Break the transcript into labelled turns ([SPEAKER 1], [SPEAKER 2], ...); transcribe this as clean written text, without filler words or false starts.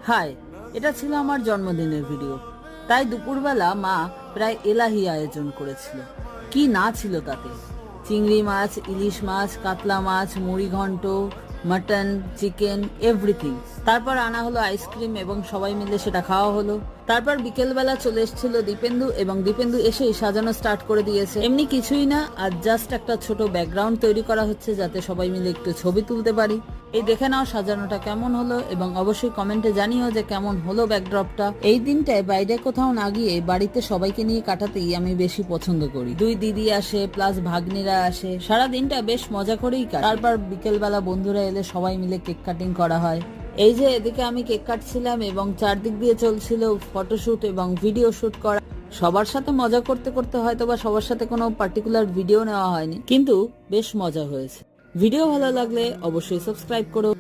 [SPEAKER 1] High, এটা ছিল আমার জন্মদিনের ভিডিও। তাই দুপুরবেলা মা প্রায় এলাহি আয়োজন করেছিল। কি না ছিল তাতে! চিংড়ি মাছ, ইলিশ মাছ, কাতলা মাছ, মুড়ি ঘন্ট, মাটন, চিকেন, এভরিথিং। তারপর আনা হলো আইসক্রিম এবং সবাই মিলে সেটা খাওয়া হলো। তারপর বিকেলবেলা চলে এসেছিল দীপেন্দু এবং দীপেন্দু এসেই সাজানো স্টার্ট করে দিয়েছে। এমনি কিছুই না, আর জাস্ট একটা ছোট ব্যাকগ্রাউন্ড তৈরি করা হচ্ছে যাতে সবাই মিলে একটু ছবি তুলতে পারি। এই দেখে নাও সাজানোটা কেমন হলো এবং অবশ্যই কমেন্টে জানিও যে কেমন হলো ব্যাকড্রপটা। এই দিনটায় বাইরে কোথাও না গিয়ে বাড়িতে সবাইকে নিয়ে কাটাতেই আমি বেশি পছন্দ করি। দুই দিদি আসে প্লাস ভাগ্নিরা আসে, সারা দিনটা বেশ মজা করেই কাটে। তারপর বিকেলবেলা বন্ধুরা এলে সবাই মিলে কেক কাটিং করা হয়। এই যে এদিকে আমি কেক কাটছিলাম এবং চারদিক দিয়ে চলছিল ফটোশুট এবং ভিডিও শুট করা। সবার সাথে মজা করতে করতে হয়তো বা সবার সাথে কোনো পার্টিকুলার ভিডিও নেওয়া হয়নি, কিন্তু বেশ মজা হয়েছে। ভিডিও ভালো লাগলে অবশ্যই সাবস্ক্রাইব করো।